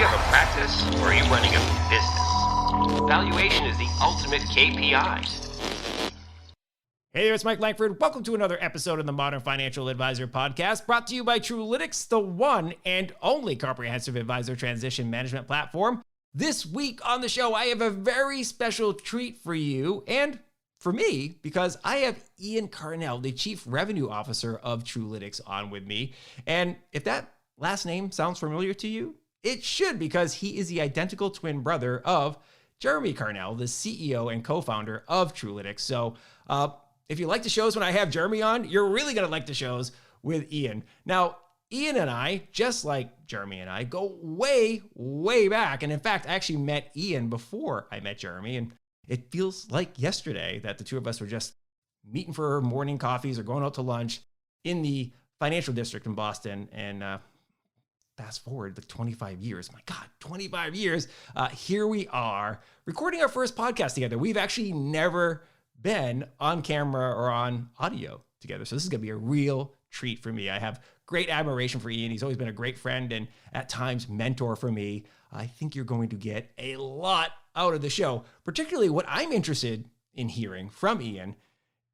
you have a practice or are you running a business? Valuation is the ultimate KPI. Hey there, it's Mike Langford. Welcome to another episode of the Modern Financial Advisor Podcast, brought to you by Truelytics, the one and only comprehensive advisor transition management platform. This week on the show, I have a very special treat for you and for me, because I have Ian Karnell, the Chief Revenue Officer of Truelytics, on with me. And if that last name sounds familiar to you, it should, because he is the identical twin brother of Jeremy Karnell, the CEO and co-founder of Truelytics. So if you like the shows when I have Jeremy on, you're really going to like the shows with Ian. Now, Ian and I, just like Jeremy and I, go way, way back. And in fact, I actually met Ian before I met Jeremy. And it feels like yesterday that the two of us were just meeting for morning coffees or going out to lunch in the financial district in Boston. And fast forward like 25 years. My God, 25 years. Here we are recording our first podcast together. We've actually never been on camera or on audio together. So this is going to be a real treat for me. I have great admiration for Ian. He's always been a great friend and at times mentor for me. I think you're going to get a lot out of the show. Particularly what I'm interested in hearing from Ian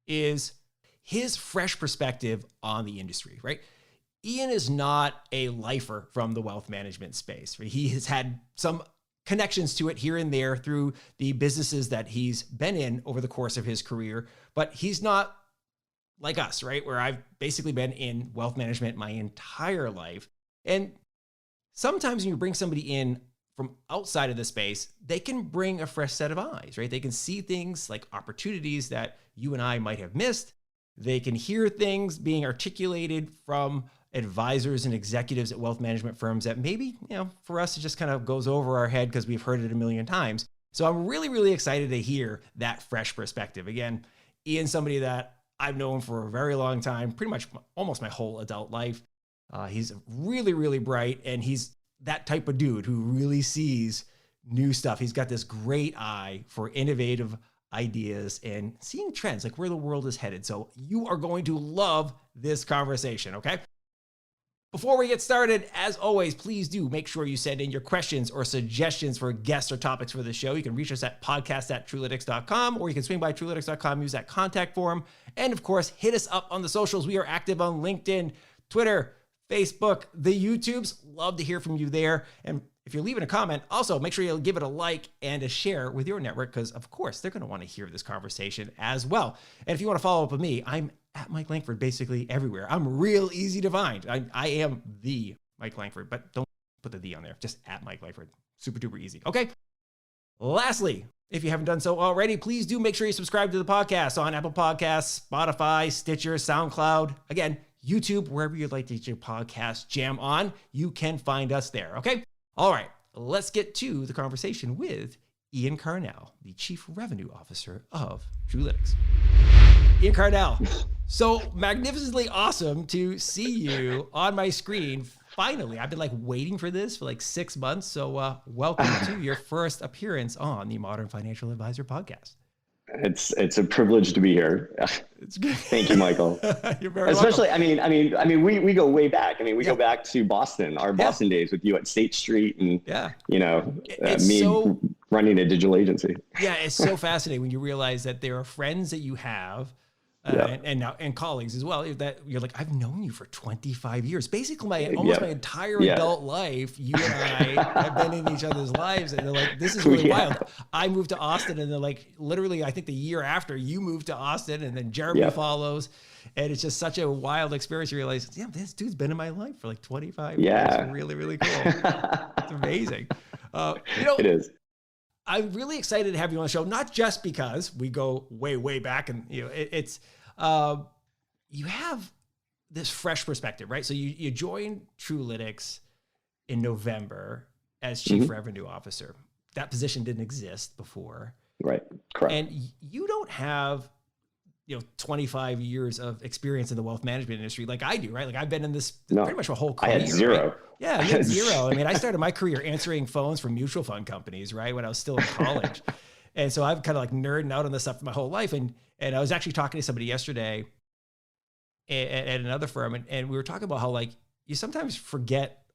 is his fresh perspective on the industry, right? Ian is not a lifer from the wealth management space. Right? He has had some connections to it here and there through the businesses that he's been in over the course of his career, but he's not like us, right? Where I've basically been in wealth management my entire life. And sometimes when you bring somebody in from outside of the space, they can bring a fresh set of eyes, right? They can see things like opportunities that you and I might have missed. They can hear things being articulated from advisors and executives at wealth management firms that maybe, for us, it just kind of goes over our head because we've heard it a million times. So I'm really, really excited to hear that fresh perspective. Again, Ian's somebody that I've known for a very long time, pretty much almost my whole adult life. He's really, really bright, and he's that type of dude who really sees new stuff. He's got this great eye for innovative ideas and seeing trends, like where the world is headed. So you are going to love this conversation, okay? Before we get started, as always, please do make sure you send in your questions or suggestions for guests or topics for the show. You can reach us at podcast@truelytics.com, or you can swing by truelytics.com, use that contact form. And of course, hit us up on the socials. We are active on LinkedIn, Twitter, Facebook, the YouTubes. Love to hear from you there. And if you're leaving a comment, also make sure you'll give it a like and a share with your network, because of course they're going to want to hear this conversation as well. And if you want to follow up with me, I'm at Mike Langford basically everywhere. I'm real easy to find. I am the Mike Langford, but don't put the "the" on there. Just at Mike Langford. Super duper easy. Okay. Lastly, if you haven't done so already, please do make sure you subscribe to the podcast on Apple Podcasts, Spotify, Stitcher, SoundCloud. Again, YouTube, wherever you'd like to get your podcast jam on, you can find us there. Okay. All right. Let's get to the conversation with Ian Karnell, the Chief Revenue Officer of Truelytics. Ian Karnell, so magnificently awesome to see you on my screen. Finally, I've been waiting for this for 6 months. So welcome to your first appearance on the Modern Financial Advisor Podcast. It's a privilege to be here. It's good. Thank you, Michael. You're very Especially, welcome. we go way back. We go back to Boston, our Boston days with you at State Street, and me running a digital agency. Yeah, it's so fascinating when you realize that there are friends that you have. And colleagues as well, that you're like, I've known you for 25 years. Basically, my entire adult life, you and I have been in each other's lives. And they're like, this is really wild. I moved to Austin, and they're like, literally, I think the year after you moved to Austin, and then Jeremy follows. And it's just such a wild experience. You realize, this dude's been in my life for 25 years. It's really, really cool. It's amazing. It is. I'm really excited to have you on the show, not just because we go way, way back, and it's you have this fresh perspective, right? So you joined Truelytics in November as Chief Revenue Officer. That position didn't exist before, right? Correct. And you don't have 25 years of experience in the wealth management industry like I do, right? I've been in this pretty much my whole career. I had zero. Right? Yeah, you had zero. I started my career answering phones for mutual fund companies, right? When I was still in college. And so I've kind of nerding out on this stuff my whole life. And I was actually talking to somebody yesterday at another firm, and we were talking about how you sometimes forget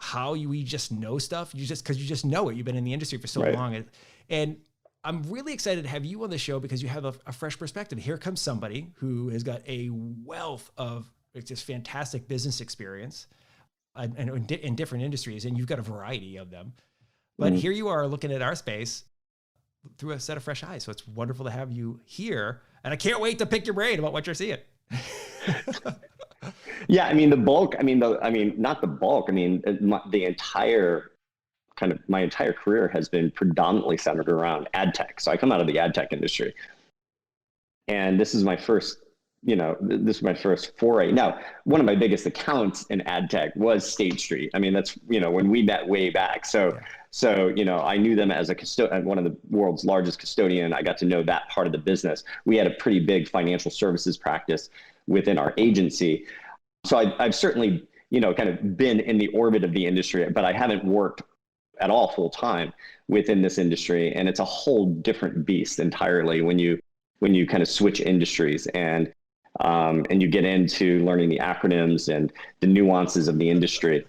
how we just know stuff. Because you just know it. You've been in the industry for so long. And I'm really excited to have you on the show because you have a fresh perspective. Here comes somebody who has got a wealth of just fantastic business experience in different industries, and you've got a variety of them. But here you are looking at our space through a set of fresh eyes. So it's wonderful to have you here. And I can't wait to pick your brain about what you're seeing. Yeah, I mean, not the bulk. I mean, my entire career has been predominantly centered around ad tech. So I come out of the ad tech industry, and this is my first foray. Now, one of my biggest accounts in ad tech was State Street. I mean, that's, when we met way back. So, I knew them as one of the world's largest custodian. I got to know that part of the business. We had a pretty big financial services practice within our agency. So I've certainly, kind of been in the orbit of the industry, but I haven't worked at all full time within this industry. And it's a whole different beast entirely when you kind of switch industries and you get into learning the acronyms and the nuances of the industry.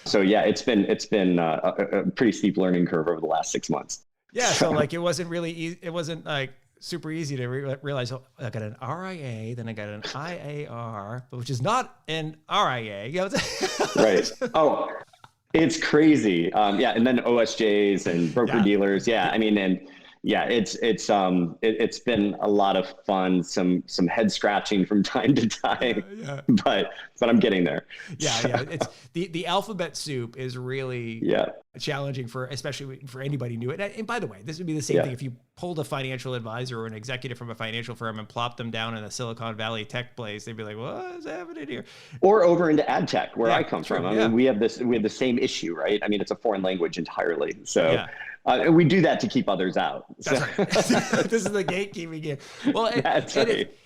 So yeah, it's been a pretty steep learning curve over the last 6 months. Yeah. So like, it wasn't really, it wasn't like super easy to realize, oh, I got an RIA, then I got an IAR, which is not an RIA. Right. Oh, it's crazy. Yeah. And then OSJs and broker dealers. Yeah. I mean, and yeah, it's been a lot of fun, some head scratching from time to time, but I'm getting there. Yeah. It's the alphabet soup is really challenging especially for anybody new. And by the way, this would be the same thing if you pulled a financial advisor or an executive from a financial firm and plopped them down in a Silicon Valley tech place. They'd be like, what is happening here? Or over into ad tech, where I come from. I mean, we have the same issue, right? I mean, it's a foreign language entirely. So. And we do that to keep others out. That's right. This is the gatekeeping game. Well, and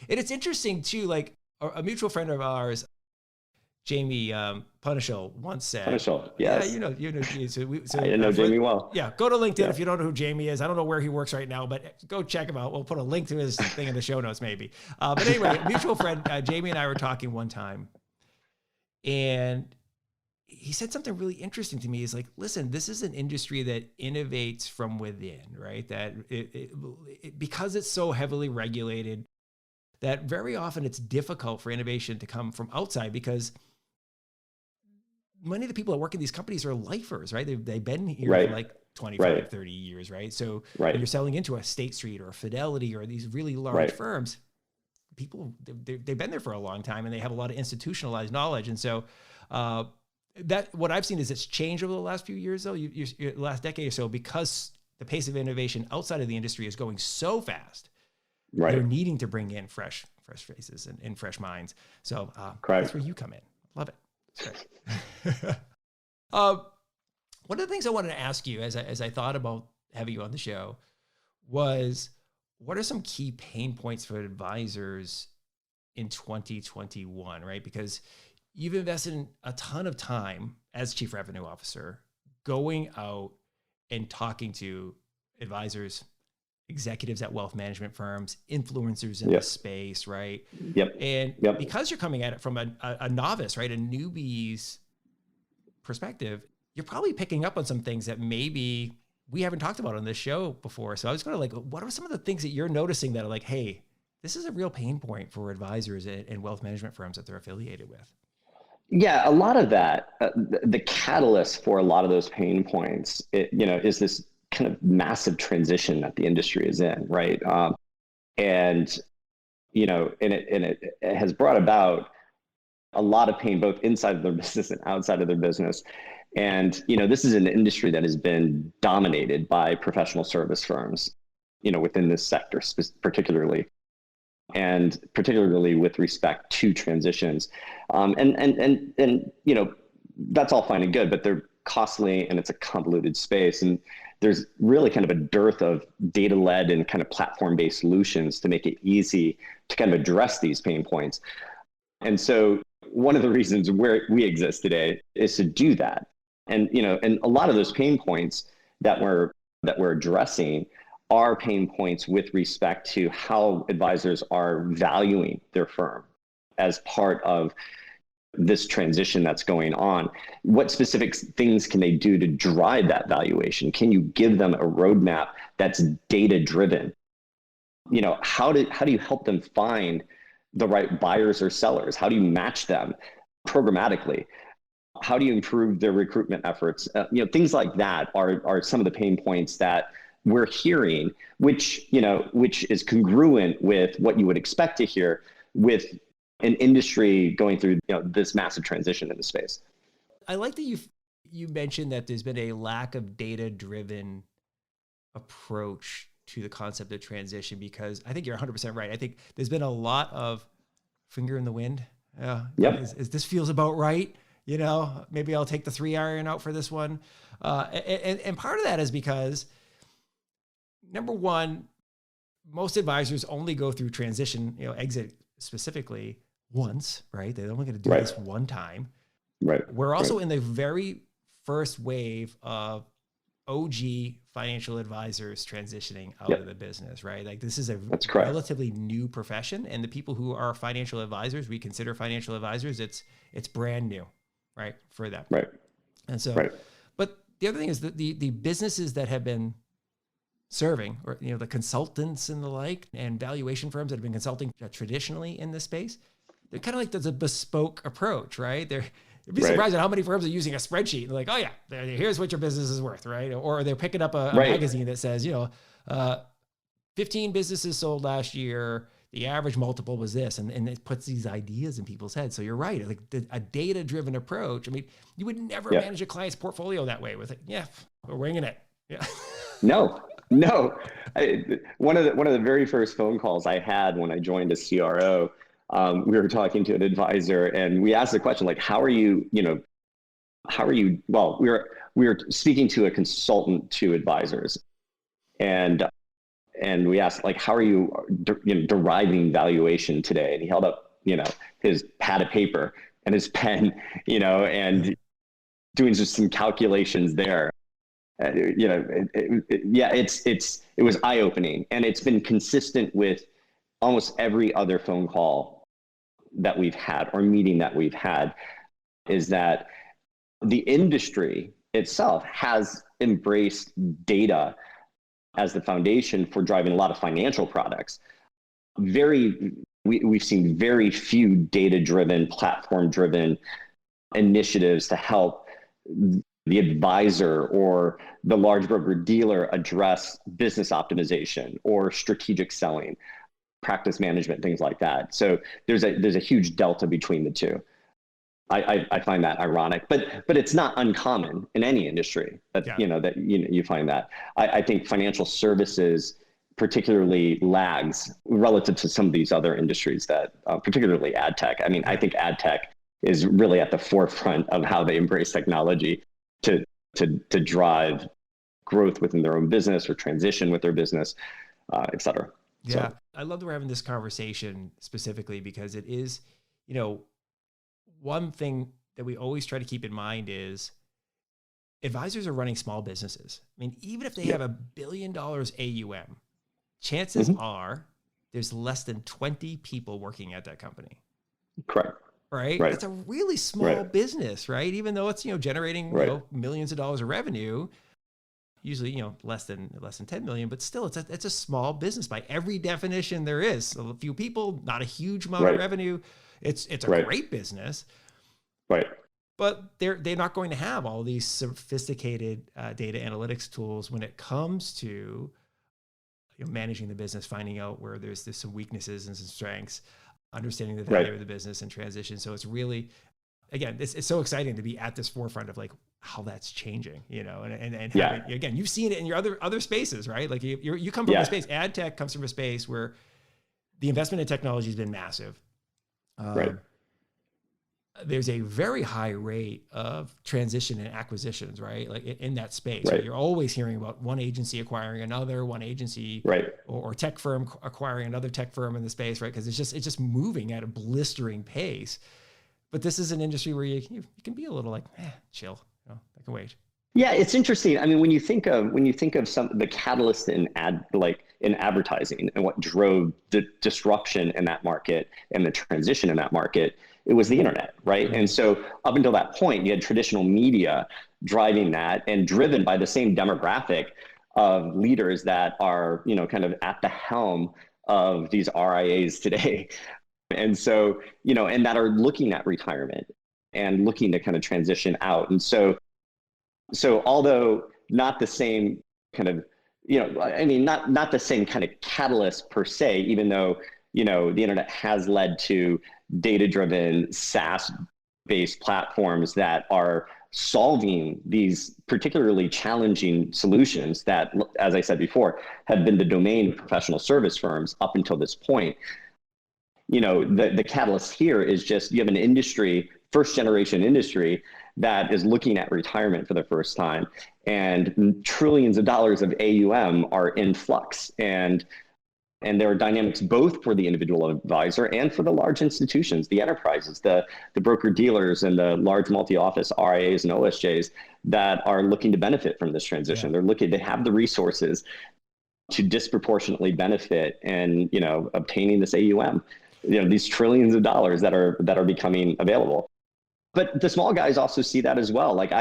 it's interesting too. Like a mutual friend of ours, Jamie Punishel, once said, "Punishel, yes, yeah, I know Jamie well. Yeah, go to LinkedIn if you don't know who Jamie is. I don't know where he works right now, but go check him out. We'll put a link to his thing in the show notes, maybe. But anyway, a mutual friend, Jamie and I were talking one time, and he said something really interesting to me. He's like, listen, this is an industry that innovates from within, right? That because it's so heavily regulated, that very often it's difficult for innovation to come from outside because many of the people that work in these companies are lifers, right? They've been here for like 25, 30 years, right? So when you're selling into a State Street or a Fidelity or these really large firms, people, they've been there for a long time and they have a lot of institutionalized knowledge. And so, that what I've seen is it's changed over the last few years, though, last decade or so, because the pace of innovation outside of the industry is going so fast. They're needing to bring in fresh faces and fresh minds. So that's where you come in. Love it. It's great. One of the things I wanted to ask you as I thought about having you on the show was, what are some key pain points for advisors in 2021, right? Because you've invested in a ton of time as Chief Revenue Officer going out and talking to advisors, executives at wealth management firms, influencers in the space, right? And because you're coming at it from a novice, right, a newbie's perspective, you're probably picking up on some things that maybe we haven't talked about on this show before. So I was going to like, what are some of the things that you're noticing that are like, hey, this is a real pain point for advisors and wealth management firms that they're affiliated with? Yeah, a lot of that, the catalyst for a lot of those pain points, is this kind of massive transition that the industry is in, right? And it has brought about a lot of pain, both inside of their business and outside of their business. And, this is an industry that has been dominated by professional service firms, within this sector particularly. And particularly with respect to transitions. And that's all fine and good, but they're costly and it's a convoluted space. And there's really kind of a dearth of data-led and kind of platform-based solutions to make it easy to kind of address these pain points. And so one of the reasons where we exist today is to do that. And, and a lot of those pain points that we're addressing are pain points with respect to how advisors are valuing their firm as part of this transition that's going on? What specific things can they do to drive that valuation? Can you give them a roadmap that's data driven? How do you help them find the right buyers or sellers? How do you match them programmatically? How do you improve their recruitment efforts? Things like that are some of the pain points that we're hearing, which is congruent with what you would expect to hear with an industry going through this massive transition in the space. I like that you mentioned that there's been a lack of data-driven approach to the concept of transition, because I think you're 100% right. I think there's been a lot of finger in the wind. Yep. Is this feels about right? Maybe I'll take the 3-iron out for this one. And part of that is because, number one, most advisors only go through transition, exit specifically, once, right? They're only going to do this one time. Right. We're also in the very first wave of OG financial advisors transitioning out of the business, right? Like, this is a relatively new profession, and the people who are financial advisors, we consider financial advisors, it's brand new, right, for them. Right. And so, but the other thing is that the businesses that have been serving, or the consultants and the like, and valuation firms that have been consulting traditionally in this space, they're kind of like, there's a bespoke approach, right? You'd be surprised at how many firms are using a spreadsheet. They're like, oh yeah, here's what your business is worth, right? Or they're picking up a magazine that says, 15 businesses sold last year, the average multiple was this, and it puts these ideas in people's heads. So you're right, like a data-driven approach. I mean, you would never manage a client's portfolio that way with it. Yeah, we're winging it. Yeah. No. One of the very first phone calls I had when I joined a CRO, we were talking to an advisor, and we asked the question, like, how are you, well, we were speaking to a consultant to advisors, and we asked, like, how are you, deriving valuation today? And he held up, his pad of paper and his pen, and doing just some calculations there. It was eye-opening, and it's been consistent with almost every other phone call that we've had or meeting that we've had, is that the industry itself has embraced data as the foundation for driving a lot of financial products. We've seen very few data-driven, platform-driven initiatives to help the advisor or the large broker dealer address business optimization or strategic selling, practice management, things like that. So there's a huge delta between the two. I find that ironic, but it's not uncommon in any industry that you find that. I think financial services particularly lags relative to some of these other industries that, particularly ad tech. I mean, I think ad tech is really at the forefront of how they embrace technology to drive growth within their own business or transition with their business, et cetera. Yeah. So, I love that we're having this conversation specifically because it is, one thing that we always try to keep in mind is advisors are running small businesses. I mean, even if they have $1 billion AUM, chances are there's less than 20 people working at that company. Correct. Right? It's a really small business, right? Even though it's, generating millions of dollars of revenue, usually, less than 10 million, but still it's a small business by every definition there is. A few people, not a huge amount of revenue. It's a great business. Right. But they're not going to have all these sophisticated data analytics tools when it comes to managing the business, finding out where there's some weaknesses and some strengths, understanding the value of the business and transition. So it's really, again, it's so exciting to be at this forefront of like how that's changing, and having, again, you've seen it in your other spaces, right? Like you come from a space, ad tech comes from a space where the investment in technology has been massive. There's a very high rate of transition and acquisitions, right? Like in that space, right? You're always hearing about one agency acquiring another, one agency, or tech firm acquiring another tech firm in the space, right? Because it's just moving at a blistering pace. But this is an industry where you can be a little like, chill, I can wait. Yeah, it's interesting. I mean, when you think of some the catalyst in advertising and what drove the disruption in that market and the transition in that market, It was the internet, right? And so up until that point, you had traditional media driving that and driven by the same demographic of leaders that are, kind of at the helm of these RIAs today. And so, and that are looking at retirement and looking to kind of transition out. And so although not the same kind of, not the same kind of catalyst per se, even though, the internet has led to data-driven SaaS-based platforms that are solving these particularly challenging solutions that, as I said before, have been the domain of professional service firms up until this point. The catalyst here is just you have an industry, first generation industry, that is looking at retirement for the first time, and trillions of dollars of AUM are in flux. And there are dynamics both for the individual advisor and for the large institutions, the enterprises, the broker dealers and the large multi-office RIAs and OSJs that are looking to benefit from this transition. Yeah. They have the resources to disproportionately benefit and, obtaining this AUM, these trillions of dollars that are becoming available. But the small guys also see that as well. Like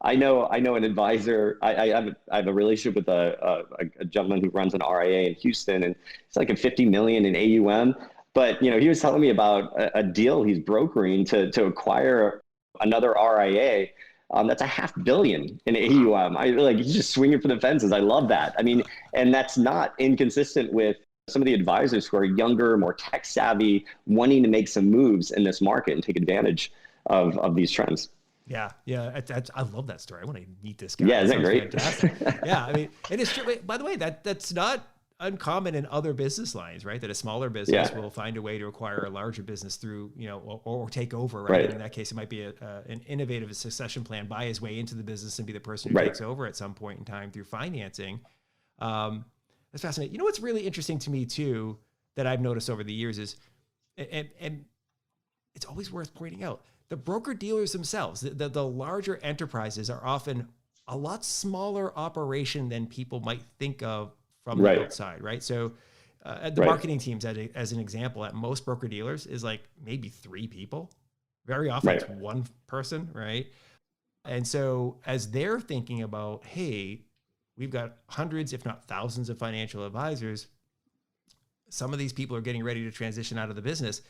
I know an advisor. I have a relationship with a gentleman who runs an RIA in Houston, and it's like a 50 million in AUM. But he was telling me about a deal he's brokering to acquire another RIA. That's a $500 million in AUM. He's just swinging for the fences. I love that. I mean, and that's not inconsistent with some of the advisors who are younger, more tech savvy, wanting to make some moves in this market and take advantage of these trends. Yeah. I love that story. I want to meet this guy. Yeah, isn't that great? Fantastic. Yeah, I mean, it is true. By the way, that's not uncommon in other business lines, right? That a smaller business will find a way to acquire a larger business through, or take over, right? And in that case, it might be an innovative succession plan, buy his way into the business and be the person who takes over at some point in time through financing. That's fascinating. You know what's really interesting to me too, that I've noticed over the years is, and it's always worth pointing out, the broker dealers themselves, the larger enterprises are often a lot smaller operation than people might think of from the outside, right? So the marketing teams, as an example, at most broker dealers is like maybe 3 people. Very often it's one person, right? And so as they're thinking about, hey, we've got hundreds, if not thousands of financial advisors, some of these people are getting ready to transition out of the business.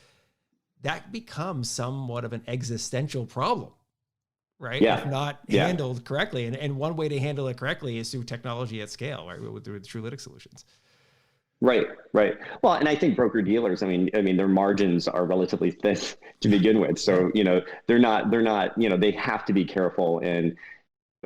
That becomes somewhat of an existential problem, right? Yeah. If not handled correctly. And one way to handle it correctly is through technology at scale, right? With Truelytics solutions. Right. Well, and I think broker dealers, I mean, their margins are relatively thin to begin with. So, they're not, they have to be careful in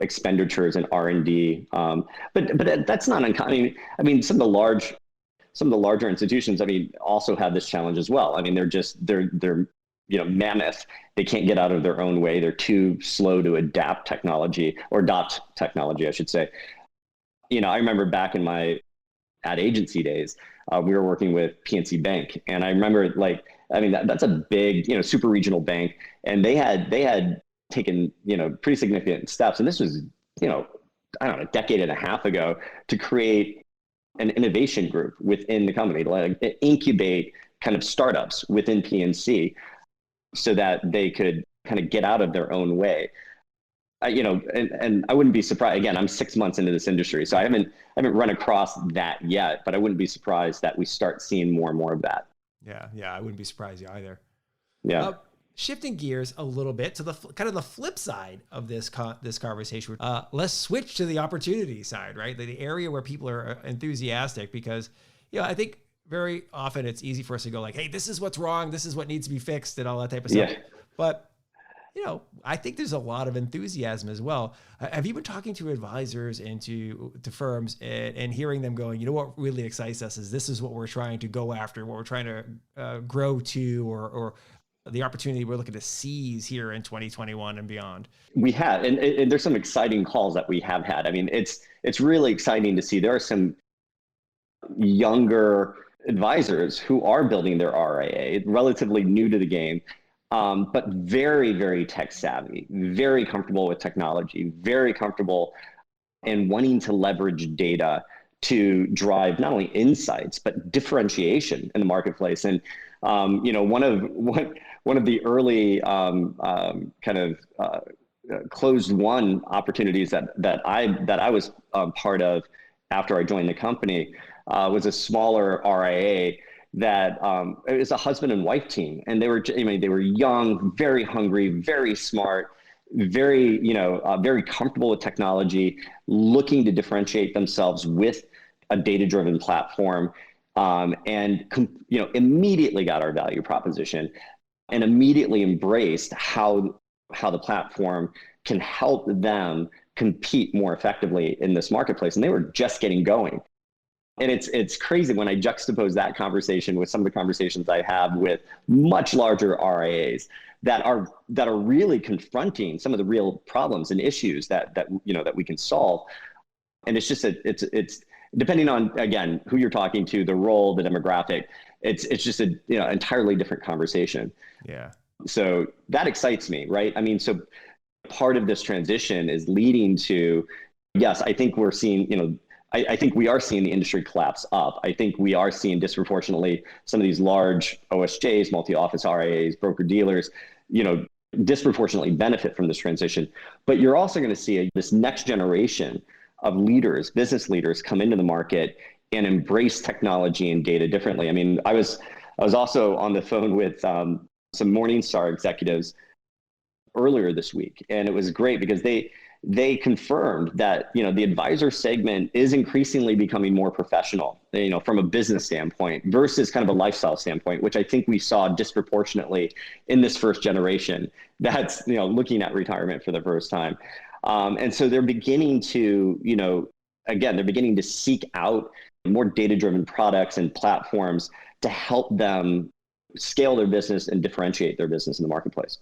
expenditures and R&D. But that's not uncommon. I mean, some of the larger institutions, also have this challenge as well. I mean, they're mammoth. They can't get out of their own way. They're too slow to adopt technology, I should say. I remember back in my ad agency days, we were working with PNC Bank, and I remember that's a big, super regional bank, and they had taken, pretty significant steps. And this was, a decade and a half ago, to create an innovation group within the company, to incubate kind of startups within PNC so that they could kind of get out of their own way. And I wouldn't be surprised. Again, I'm 6 months into this industry, so I haven't run across that yet, but I wouldn't be surprised that we start seeing more and more of that. Yeah, I wouldn't be surprised either. Yeah. Shifting gears a little bit to the kind of the flip side of this conversation, let's switch to the opportunity side, right? The area where people are enthusiastic, because, I think very often it's easy for us to go like, hey, this is what's wrong, this is what needs to be fixed, and all that type of stuff. But, I think there's a lot of enthusiasm as well. Have you been talking to advisors and to firms and hearing them going, what really excites us is this is what we're trying to go after, what we're trying to grow to, or the opportunity we're looking to seize here in 2021 and beyond? We have, and there's some exciting calls that we have had. I mean, it's really exciting to see. There are some younger advisors who are building their RIA, relatively new to the game, but very, very tech savvy, very comfortable with technology, very comfortable in wanting to leverage data to drive not only insights, but differentiation in the marketplace. And One of the early closed won opportunities that I was part of after I joined the company was a smaller RIA that it was a husband and wife team, and they were young, very hungry, very smart, very comfortable with technology, looking to differentiate themselves with a data-driven platform, and immediately got our value proposition and immediately embraced how the platform can help them compete more effectively in this marketplace. And they were just getting going. And it's crazy when I juxtapose that conversation with some of the conversations I have with much larger RIAs that are really confronting some of the real problems and issues that we can solve. And it's just it's depending on, again, who you're talking to, the role, the demographic, it's just an entirely different conversation. Yeah. So that excites me, right? I mean, so part of this transition is leading to, yes, I think we're seeing, I think we are seeing the industry collapse up. I think we are seeing disproportionately some of these large OSJs, multi-office RIAs, broker-dealers, disproportionately benefit from this transition. But you're also going to see this next generation of leaders, business leaders, come into the market and embrace technology and data differently. I mean, I was also on the phone with some Morningstar executives earlier this week, and it was great because they confirmed that the advisor segment is increasingly becoming more professional, from a business standpoint versus kind of a lifestyle standpoint, which I think we saw disproportionately in this first generation that's looking at retirement for the first time. And so they're beginning to, they're beginning to seek out more data-driven products and platforms to help them scale their business and differentiate their business in the marketplace.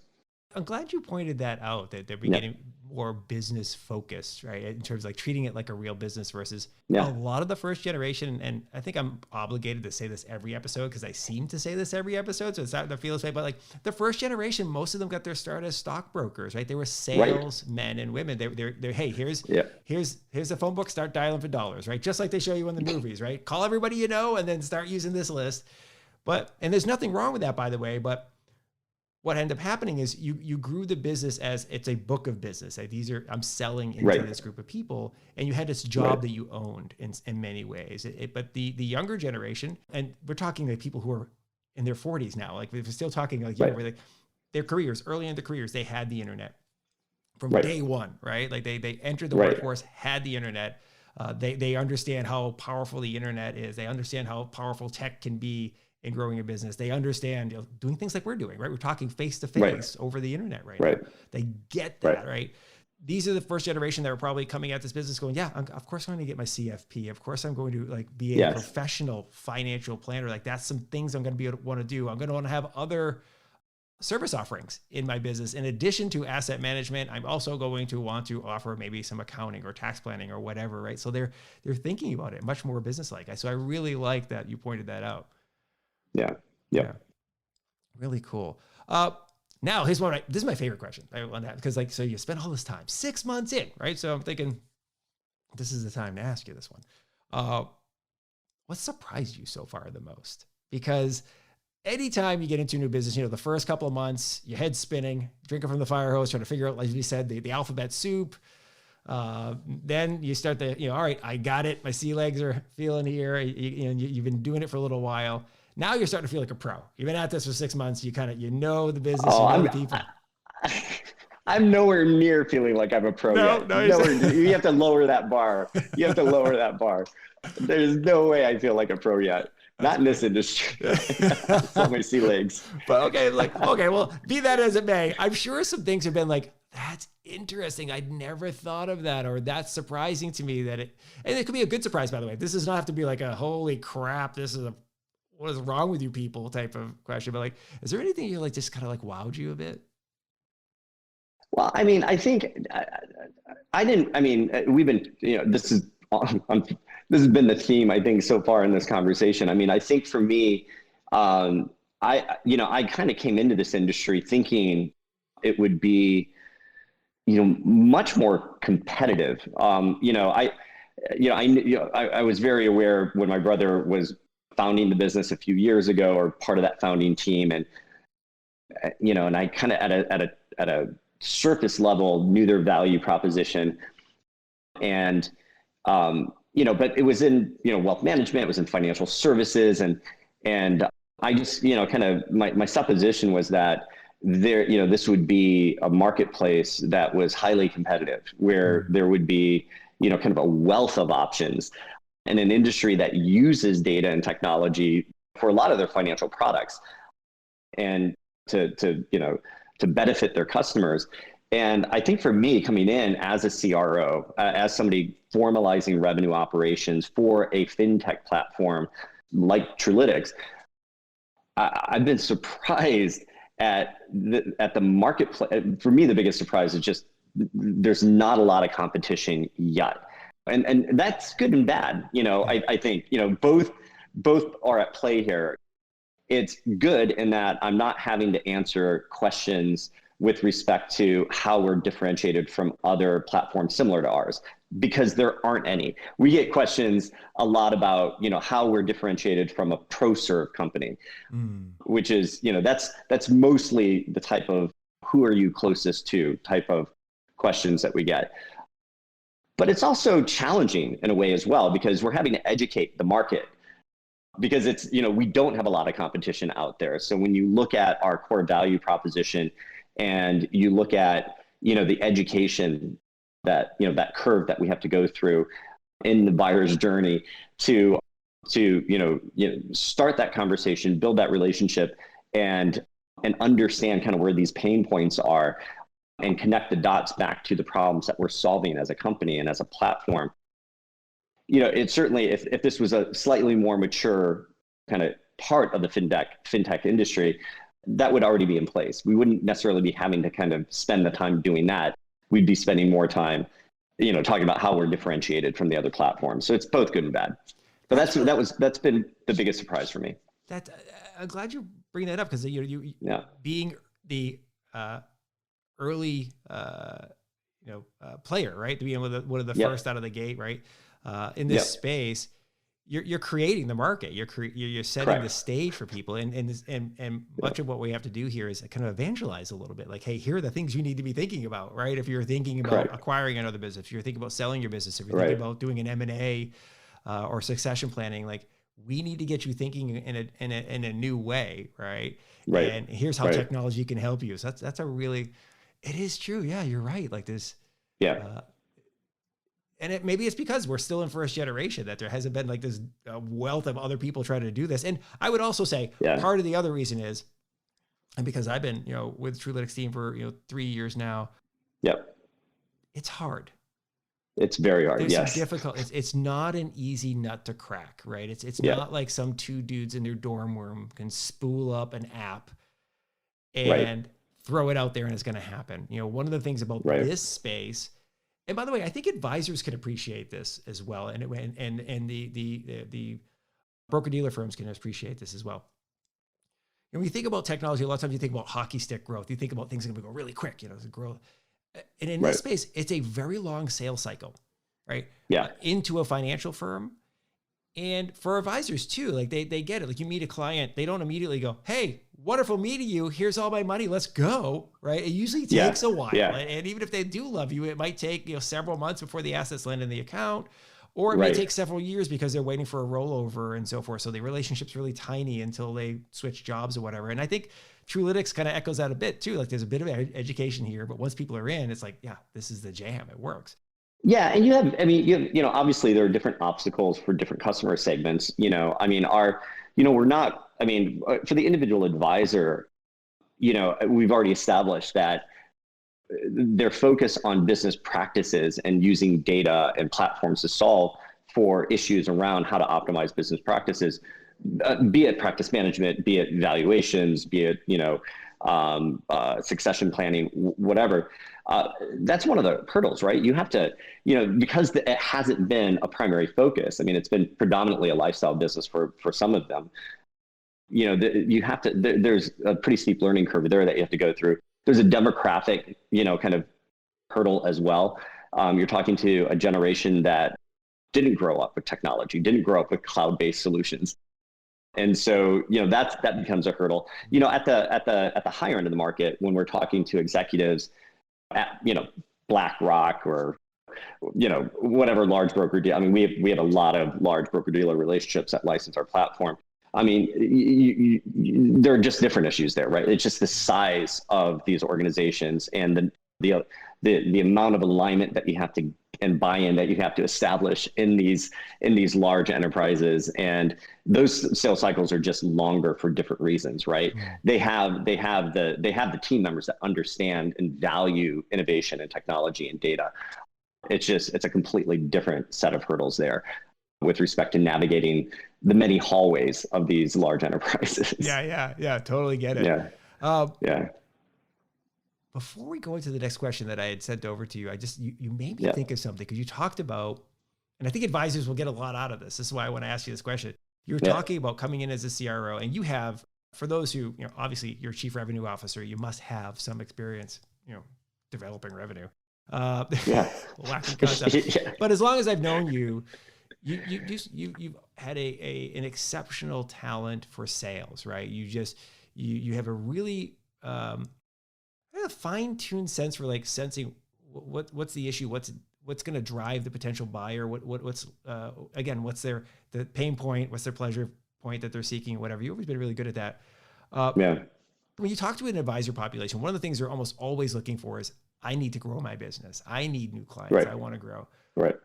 I'm glad you pointed that out, that they're beginning more business focused, right? In terms of like treating it like a real business versus a lot of the first generation. And I think I'm obligated to say this every episode because I seem to say this every episode. So it's not the feel this way, but like the first generation, most of them got their start as stockbrokers, right? They were salesmen and women. They're hey, here's the phone book, start dialing for dollars, right? Just like they show you in the movies, right? Call everybody you know, and then start using this list. And there's nothing wrong with that, by the way, but what ended up happening is you grew the business as it's a book of business. Like I'm selling into this group of people, and you had this job that you owned in many ways. But the younger generation, and we're talking like people who are in their 40s now, like we're still talking like, where like their careers, early in their careers, they had the internet from day one, right? Like they entered the workforce, had the internet. They understand how powerful the internet is. They understand how powerful tech can be in growing a business. They understand doing things like we're doing, right? We're talking face-to-face over the internet right now. They get that, right? These are the first generation that are probably coming at this business going, of course I'm going to get my CFP. Of course I'm going to like be a professional financial planner. Like that's some things I'm going to want to do. I'm going to want to have other service offerings in my business. In addition to asset management, I'm also going to want to offer maybe some accounting or tax planning or whatever, right? So they're thinking about it much more business-like. So I really like that you pointed that out. Yeah. Really cool. Now here's one, this is my favorite question. I want that because so you spent all this time, 6 months in, right? So I'm thinking this is the time to ask you this one. What surprised you so far the most? Because anytime you get into a new business, the first couple of months, your head's spinning, drinking from the fire hose, trying to figure out, like you said, the alphabet soup. Then you start all right, I got it. My sea legs are feeling here. You've been doing it for a little while. Now you're starting to feel like a pro. You've been at this for 6 months. You know the business, the people. I'm nowhere near feeling like I'm a pro yet. No, you have to lower that bar. There's no way I feel like a pro yet. Not in this industry. Still my sea legs. But okay, well, be that as it may, I'm sure some things have been like, that's interesting. I'd never thought of that, or that's surprising to me and it could be a good surprise, by the way. This does not have to be like a holy crap, what is wrong with you people type of question, but like, is there anything you like just kind of like wowed you a bit? Well, I mean, I think we've been, this has been the theme, I think, so far in this conversation. I mean, I think for me, I kind of came into this industry thinking it would be, much more competitive. I was very aware when my brother was founding the business a few years ago, or part of that founding team. And, and I kind of at a surface level knew their value proposition. And, but it was in, wealth management, it was in financial services. And I just, kind of my supposition was that this would be a marketplace that was highly competitive, where there would be, kind of a wealth of options, and an industry that uses data and technology for a lot of their financial products, and to benefit their customers. And I think for me, coming in as a CRO, as somebody formalizing revenue operations for a fintech platform like Truelytics, I've been surprised at the marketplace. For me, the biggest surprise is just there's not a lot of competition yet, and that's good and bad. I think both are at play here. It's good in that I'm not having to answer questions with respect to how we're differentiated from other platforms similar to ours, because there aren't any. We get questions a lot about, how we're differentiated from a pro-serve company, which is, that's mostly the type of who are you closest to type of questions that we get. But it's also challenging in a way as well, because we're having to educate the market, because it's, we don't have a lot of competition out there. So when you look at our core value proposition, and you look at, the education that, that curve that we have to go through in the buyer's journey to start that conversation, build that relationship, and understand kind of where these pain points are, and connect the dots back to the problems that we're solving as a company and as a platform. It certainly, if this was a slightly more mature kind of part of the fintech industry, that would already be in place. We wouldn't necessarily be having to kind of spend the time doing that. We'd be spending more time, talking about how we're differentiated from the other platforms. So it's both good and bad. But that's been the biggest surprise for me. I'm glad you bring that up, because you being the early player, right? To be one of the first out of the gate, right? In this space. You're creating the market. You're setting the stage for people, and much of what we have to do here is kind of evangelize a little bit. Like, hey, here are the things you need to be thinking about, right? If you're thinking about acquiring another business, if you're thinking about selling your business, if you're thinking about doing an M&A or succession planning, like, we need to get you thinking in a new way, right? And here's how technology can help you. So that's a really, it is true. Yeah, you're right. Like this. Yeah. And maybe it's because we're still in first generation that there hasn't been like this wealth of other people trying to do this. And I would also say part of the other reason is, and because I've been, with Truelytics team for, 3 years now. Yep. It's hard. It's very hard. There's some difficult. It's not an easy nut to crack, right? It's not like some two dudes in their dorm room can spool up an app and throw it out there and it's going to happen. One of the things about this space. And by the way, I think advisors can appreciate this as well, and the broker-dealer firms can appreciate this as well. When you think about technology, a lot of times you think about hockey stick growth. You think about things that can go really quick, growth. And in this space, it's a very long sales cycle, right? Into a financial firm. And for advisors too, like they get it. Like you meet a client, they don't immediately go, hey, wonderful meeting you. Here's all my money. Let's go. Right. It usually takes a while. And even if they do love you, it might take, several months before the assets land in the account, or it may take several years because they're waiting for a rollover and so forth. So the relationship's really tiny until they switch jobs or whatever. And I think Truelytics kind of echoes that a bit too. Like there's a bit of education here, but once people are in, it's like, this is the jam. It works. Yeah. And you have, obviously there are different obstacles for different customer segments. We're not, for the individual advisor, we've already established that their focus on business practices and using data and platforms to solve for issues around how to optimize business practices, be it practice management, be it valuations, be it, succession planning, whatever. That's one of the hurdles, right? You have to, because it hasn't been a primary focus. It's been predominantly a lifestyle business for some of them. You have to, there's a pretty steep learning curve there that you have to go through. There's a demographic, kind of hurdle as well. You're talking to a generation that didn't grow up with technology, didn't grow up with cloud-based solutions. And so, that becomes a hurdle. At the higher end of the market, when we're talking to executives at, BlackRock or, whatever large broker deal. I mean, we have a lot of large broker dealer relationships that license our platform. I mean, there are just different issues there, right? It's just the size of these organizations and the amount of alignment that you have to and buy-in that you have to establish in these large enterprises, and those sales cycles are just longer for different reasons, right? They have the team members that understand and value innovation and technology and data. It's a completely different set of hurdles there with respect to navigating the many hallways of these large enterprises. Yeah, totally get it. Yeah. Before we go into the next question that I had sent over to you, you made me think of something, because you talked about, and I think advisors will get a lot out of this. This is why I want to ask you this question. You were talking about coming in as a CRO, and you have, for those who, obviously you're Chief Revenue Officer, you must have some experience, developing revenue. Lacking concept. But as long as I've known you, you've had an exceptional talent for sales, right? You have a really a fine-tuned sense for like sensing what's the issue, what's going to drive the potential buyer, what's the pain point, what's their pleasure point that they're seeking, whatever. You've always been really good at that. When you talk to an advisor population, one of the things they're almost always looking for is, I need to grow my business. I need new clients. Right. I want to grow. Right.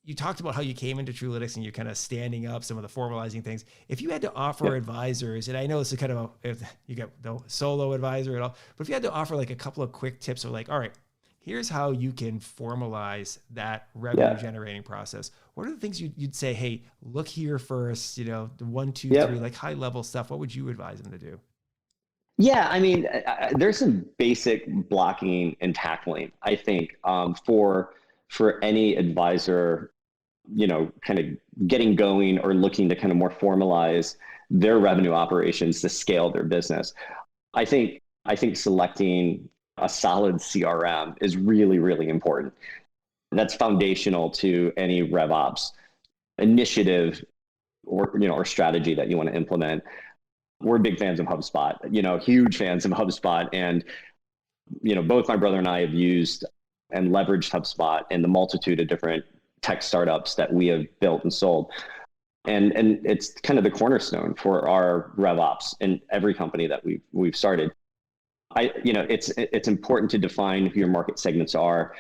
You talked about how you came into Truelytics and you're kind of standing up some of the formalizing things. If you had to offer advisors, and I know this is kind of you got the solo advisor and all, but if you had to offer like a couple of quick tips of like, all right, here's how you can formalize that revenue generating process. What are the things you'd say, hey, look here first, the 1, 2, 3, like high level stuff. What would you advise them to do? Yeah, I mean, there's some basic blocking and tackling, I think, for any advisor, kind of getting going or looking to kind of more formalize their revenue operations to scale their business. I think selecting a solid CRM is really, really important. That's foundational to any RevOps initiative or strategy that you want to implement. We're big fans of HubSpot, huge fans of HubSpot. And, both my brother and I have used and leveraged HubSpot in the multitude of different tech startups that we have built and sold. And it's kind of the cornerstone for our RevOps in every company that we've started. It's important to define who your market segments are,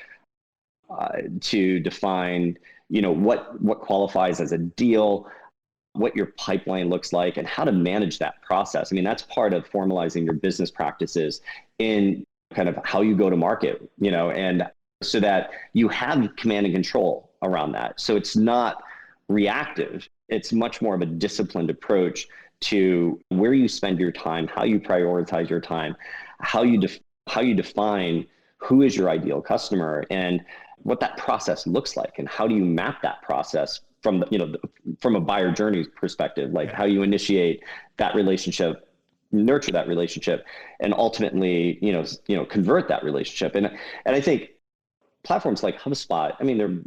to define, what qualifies as a deal, what your pipeline looks like, and how to manage that process. I mean, that's part of formalizing your business practices in kind of how you go to market, and so that you have command and control around that. So it's not reactive. It's much more of a disciplined approach to where you spend your time, how you prioritize your time, how you define who is your ideal customer, and what that process looks like, and how do you map that process from from a buyer journey perspective, like how you initiate that relationship, nurture that relationship, and ultimately, convert that relationship. And I think platforms like HubSpot, I mean, there are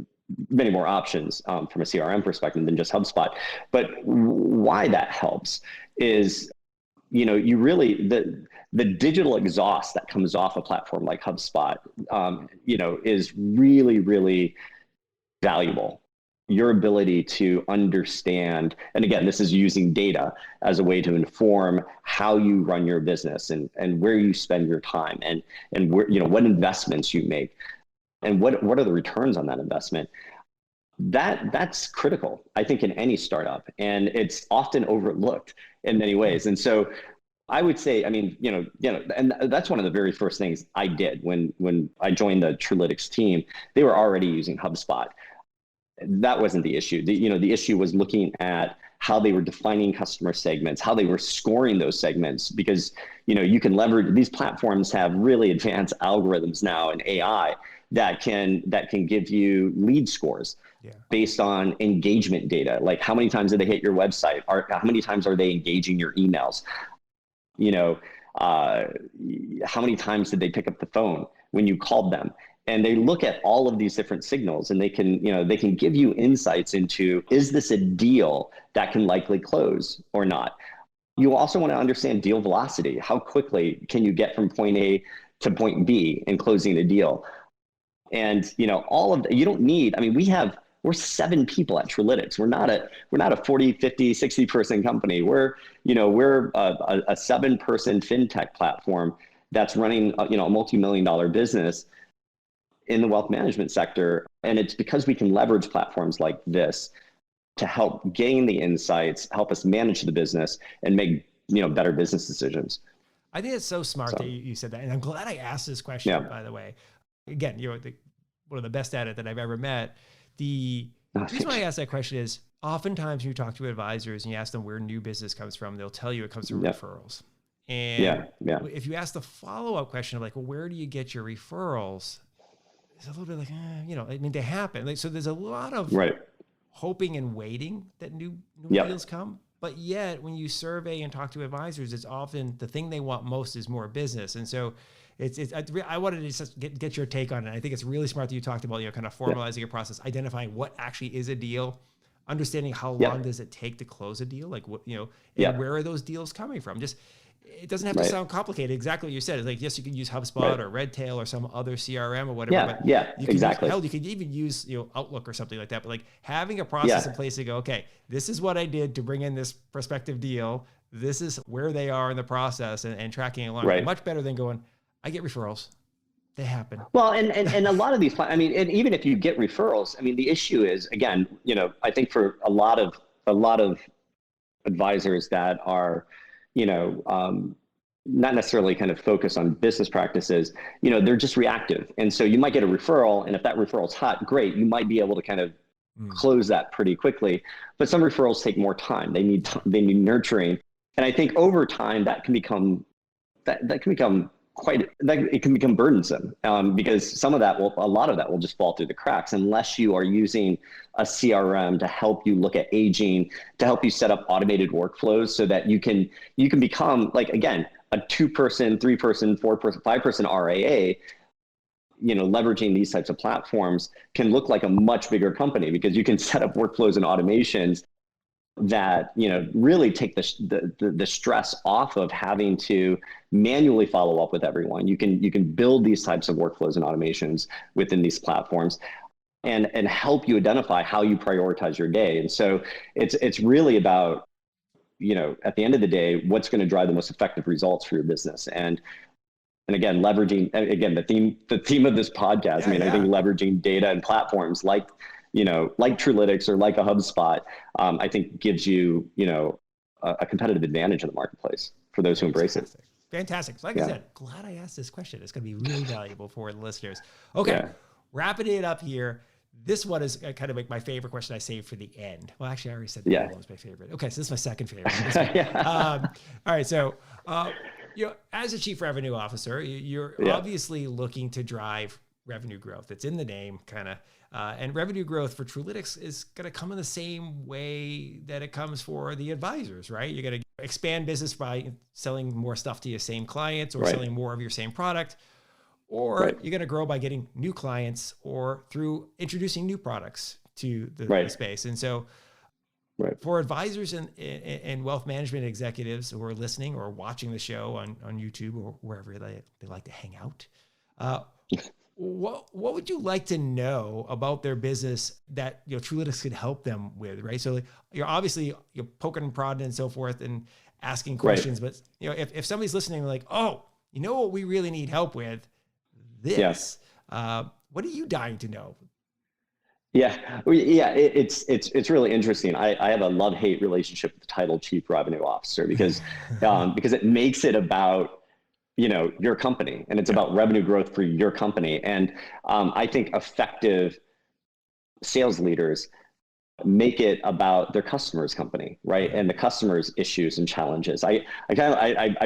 many more options from a CRM perspective than just HubSpot. But why that helps is, you really, the digital exhaust that comes off a platform like HubSpot, is really, really valuable. Your ability to understand, and again, this is using data as a way to inform how you run your business and where you spend your time and where, what investments you make and what are the returns on that investment. That's critical, I think, in any startup, and it's often overlooked in many ways. And so I would say, I mean, and that's one of the very first things I did when I joined the Truelytics team. They were already using HubSpot. That wasn't the issue. The issue was looking at how they were defining customer segments, how they were scoring those segments, because you can leverage, these platforms have really advanced algorithms now and AI that can give you lead scores based on engagement data, like how many times did they hit your website, or how many times are they engaging your emails, how many times did they pick up the phone when you called them. And they look at all of these different signals, and they can give you insights into, is this a deal that can likely close or not? You also want to understand deal velocity. How quickly can you get from point A to point B in closing a deal? And all of you don't need, I mean, we're 7 people at Truelytics. We're not a 40, 50, 60 person company. We're a 7-person fintech platform that's running a multi-million-dollar business in the wealth management sector. And it's because we can leverage platforms like this to help gain the insights, help us manage the business, and make better business decisions. I think it's so smart that you said that. And I'm glad I asked this question, by the way. Again, you're one of the best at it that I've ever met. The reason why I ask that question is oftentimes when you talk to advisors and you ask them where new business comes from, they'll tell you it comes from referrals. And if you ask the follow-up question of like, well, where do you get your referrals? It's a little bit like, I mean, they happen. So there's a lot of hoping and waiting that new deals come. But yet when you survey and talk to advisors, it's often the thing they want most is more business. And so I wanted to just get your take on it. I think it's really smart that you talked about, kind of formalizing a process, identifying what actually is a deal, understanding how long does it take to close a deal, like what, and where are those deals coming from? Just, it doesn't have to sound complicated. Exactly what you said. It's like, yes, you can use HubSpot or Redtail or some other CRM or whatever. But you can use, you could even use Outlook or something like that. But like having a process in place to go, okay, this is what I did to bring in this prospective deal. This is where they are in the process, and tracking along. Much better than going, I get referrals. They happen. Well, and a lot of these, I mean, and even if you get referrals, I mean, the issue is, again, I think for a lot of advisors that are, not necessarily kind of focused on business practices, they're just reactive. And so you might get a referral, and if that referral's hot, great, you might be able to kind of close that pretty quickly. But some referrals take more time. They need nurturing. And I think over time that can become it can become burdensome, because a lot of that will just fall through the cracks unless you are using a CRM to help you look at aging, to help you set up automated workflows so that you can become, like, again, a 2-person, 3-person, 4-person, 5-person RIA. Leveraging these types of platforms can look like a much bigger company because you can set up workflows and automations that really take the stress off of having to manually follow up with everyone. You can build these types of workflows and automations within these platforms and help you identify how you prioritize your day. And so it's really about, at the end of the day, what's going to drive the most effective results for your business. And again, leveraging, the theme of this podcast, I think leveraging data and platforms like Truelytics or like a HubSpot, I think gives you, a competitive advantage in the marketplace for those who embrace it. Fantastic. So like I said, glad I asked this question. It's going to be really valuable for the listeners. Okay, wrapping it up here. This one is kind of like my favorite question I saved for the end. Well, actually, I already said that one was my favorite. Okay, so this is my second favorite. All right, so as a chief revenue officer, you're obviously looking to drive revenue growth. It's in the name, kind of. And revenue growth for Truelytics is going to come in the same way that it comes for the advisors, right? You're going to expand business by selling more stuff to your same clients or selling more of your same product, or you're going to grow by getting new clients or through introducing new products to the space. And so for advisors and wealth management executives who are listening or watching the show on YouTube or wherever they like to hang out, what would you like to know about their business that Truelytics could help them with, right? So you're poking and prodding and so forth and asking questions, but if somebody's listening, like, oh, what we really need help with? This. What are you dying to know? It's really interesting. I have a love-hate relationship with the title Chief Revenue Officer because it makes it about your company, and it's about revenue growth for your company. And I think effective sales leaders make it about their customer's company, right? And the customer's issues and challenges. I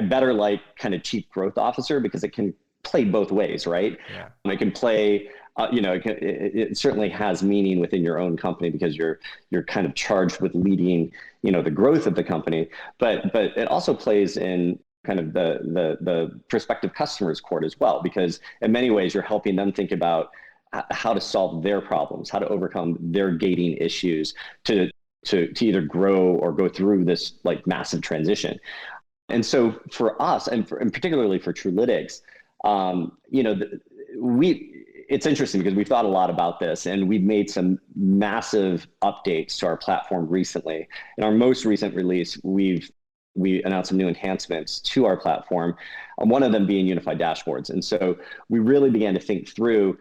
better like kind of chief growth officer because it can play both ways, right? It can play, it certainly has meaning within your own company because you're kind of charged with leading, the growth of the company, but it also plays in kind of the prospective customer's court as well, because in many ways you're helping them think about how to solve their problems, how to overcome their gating issues to either grow or go through this like massive transition. And so for us, and particularly for Truelytics, it's interesting because we've thought a lot about this, and we've made some massive updates to our platform recently. In our most recent release, we announced some new enhancements to our platform, one of them being unified dashboards. And so we really began to think through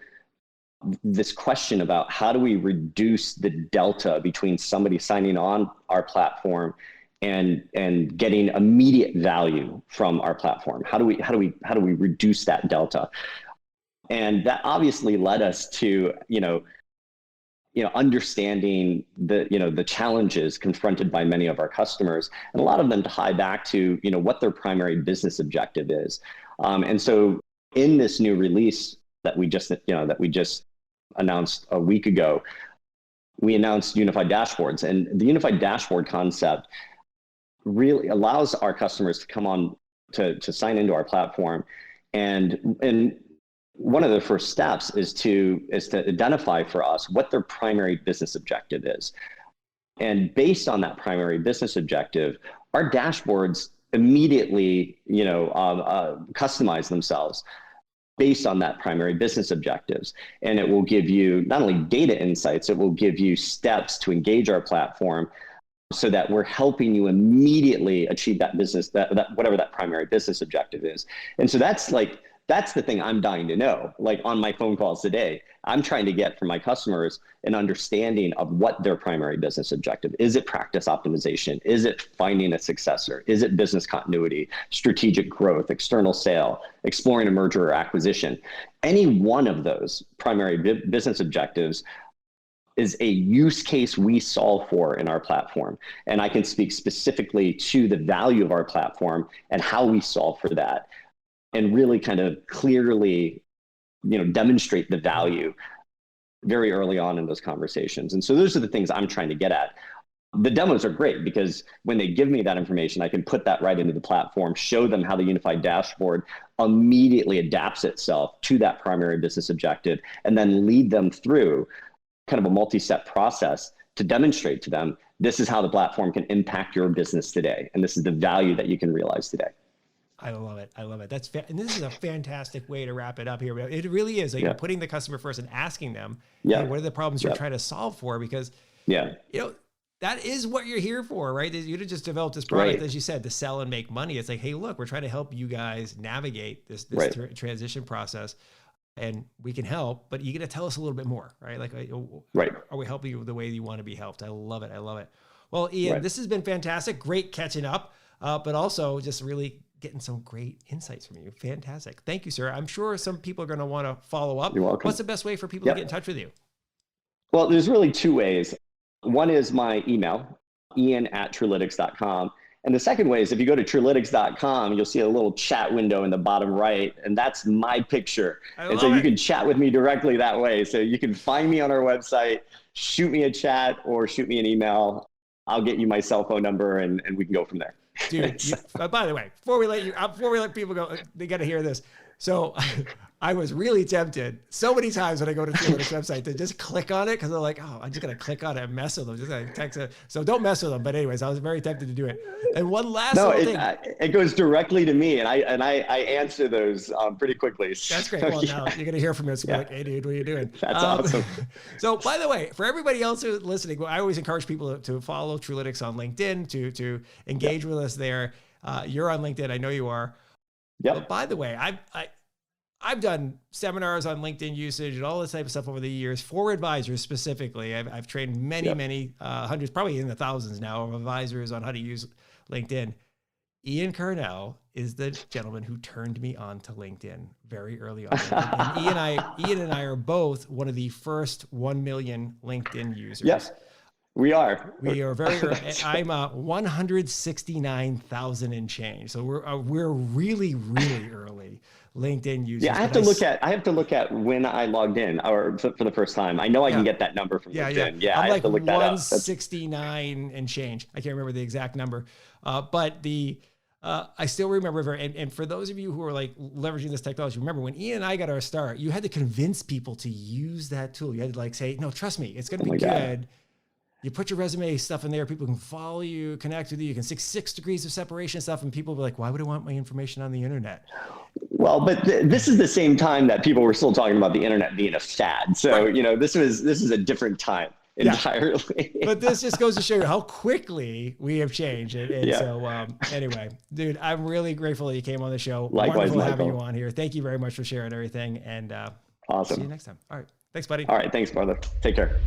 this question about how do we reduce the delta between somebody signing on our platform and getting immediate value from our platform. How do we reduce that delta? And that obviously led us to understanding the challenges confronted by many of our customers, and a lot of them tie back to what their primary business objective is. And so in this new release that we just announced a week ago, we announced unified dashboards, and the unified dashboard concept really allows our customers to come on to sign into our platform, and one of the first steps is to identify for us what their primary business objective is. And based on that primary business objective, our dashboards immediately customize themselves based on that primary business objectives. And it will give you not only data insights, it will give you steps to engage our platform so that we're helping you immediately achieve that business, that whatever that primary business objective is. And so that's the thing I'm dying to know. Like on my phone calls today, I'm trying to get from my customers an understanding of what their primary business objective is. Is it practice optimization? Is it finding a successor? Is it business continuity, strategic growth, external sale, exploring a merger or acquisition? Any one of those primary business objectives is a use case we solve for in our platform. And I can speak specifically to the value of our platform and how we solve for that, and really kind of clearly, demonstrate the value very early on in those conversations. And so those are the things I'm trying to get at. The demos are great because when they give me that information, I can put that right into the platform, show them how the unified dashboard immediately adapts itself to that primary business objective, and then lead them through kind of a multi-step process to demonstrate to them, this is how the platform can impact your business today. And this is the value that you can realize today. I love it. I love it. And this is a fantastic way to wrap it up here. It really is. You're putting the customer first and asking them, hey, what are the problems you're trying to solve for? Because, that is what you're here for, right? You to just develop this product, as you said, to sell and make money. It's like, hey, look, we're trying to help you guys navigate this transition process, and we can help, but you got to tell us a little bit more, right? Like, are we helping you the way you want to be helped? I love it. I love it. Well, Ian, this has been fantastic. Great catching up, but also just really getting some great insights from you. Fantastic. Thank you, sir. I'm sure some people are going to want to follow up. You're welcome. What's the best way for people to get in touch with you? Well, there's really two ways. One is my email, ian@truelytics.com. And the second way is if you go to truelytics.com, you'll see a little chat window in the bottom right, and that's my picture. And so you can chat with me directly that way. So you can find me on our website, shoot me a chat or shoot me an email. I'll get you my cell phone number and we can go from there. Dude, by the way, before we let people go, they got to hear this. So I was really tempted so many times when I go to Truelytics website to just click on it because they're like, oh, I'm just going to click on it and mess with them. Just gonna text it. So don't mess with them. But anyways, I was very tempted to do it. And one last thing. It goes directly to me, and I answer those pretty quickly. That's great. Well, now you're going to hear from us. Like, hey, dude, what are you doing? That's awesome. So by the way, for everybody else who's listening, I always encourage people to follow Truelytics on LinkedIn, to engage with us there. You're on LinkedIn. I know you are. Yep. But by the way, I've done seminars on LinkedIn usage and all this type of stuff over the years for advisors specifically. I've trained many hundreds, probably in the thousands now, of advisors on how to use LinkedIn. Ian Karnell is the gentleman who turned me on to LinkedIn very early on. And Ian and I are both one of the first 1 million LinkedIn users. Yes, we are. We are very. I'm 169,000 and change. So we're really early LinkedIn users. Yeah, I have to look at when I logged in or for the first time. I know I can get that number from LinkedIn. Yeah, I'm I have to look that up. 169 and change. I can't remember the exact number, but I still remember, and for those of you who are like leveraging this technology, remember when Ian and I got our start, you had to convince people to use that tool. You had to like say, no, trust me, it's going to be good. You put your resume stuff in there. People can follow you, connect with you. You can 6 degrees of separation stuff. And people will be like, why would I want my information on the internet? Well, but this is the same time that people were still talking about the internet being a fad. So, right. You know, this is a different time entirely. But this just goes to show you how quickly we have changed. And so anyway, dude, I'm really grateful that you came on the show. Likewise, Wonderful Michael. having you on here. Thank you very much for sharing everything. And awesome. See you next time. All right. Thanks, buddy. All right. Thanks, brother. Take care.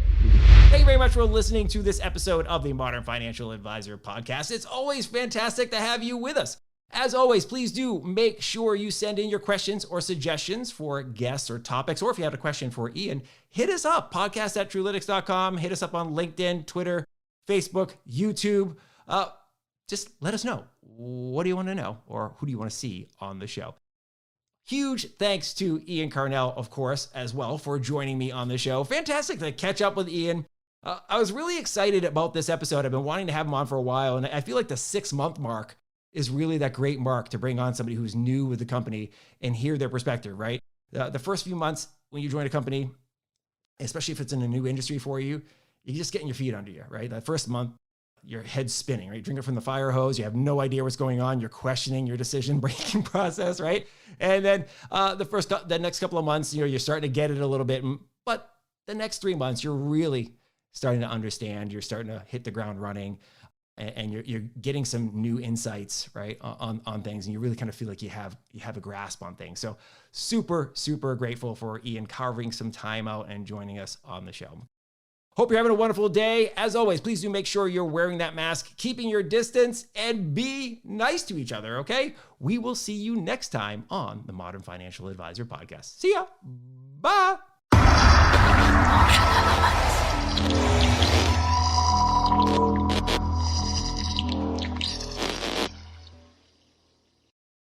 Thank you very much for listening to this episode of the Modern Financial Advisor podcast. It's always fantastic to have you with us. As always, please do make sure you send in your questions or suggestions for guests or topics, or if you have a question for Ian, hit us up, podcast@truelytics.com. Hit us up on LinkedIn, Twitter, Facebook, YouTube. Just let us know. What do you want to know, or who do you want to see on the show? Huge thanks to Ian Karnell, of course, as well, for joining me on the show. Fantastic to catch up with Ian. I was really excited about this episode. I've been wanting to have him on for a while, and I feel like the 6-month mark is really that great mark to bring on somebody who's new with the company and hear their perspective, right? The first few months when you join a company, especially if it's in a new industry for you, you're just getting your feet under you, right? That first month, your head's spinning, right? Drinking from the fire hose. You have no idea what's going on. You're questioning your decision-making process, right? And then the next couple of months, you're starting to get it a little bit. But the next 3 months, you're really starting to understand. You're starting to hit the ground running, and you're getting some new insights, right, on things, and you really kind of feel like you have a grasp on things. So super, super grateful for Ian carving some time out and joining us on the show. Hope you're having a wonderful day. As always, please do make sure you're wearing that mask, keeping your distance, and be nice to each other, okay? We will see you next time on the Modern Financial Advisor podcast. See ya. Bye.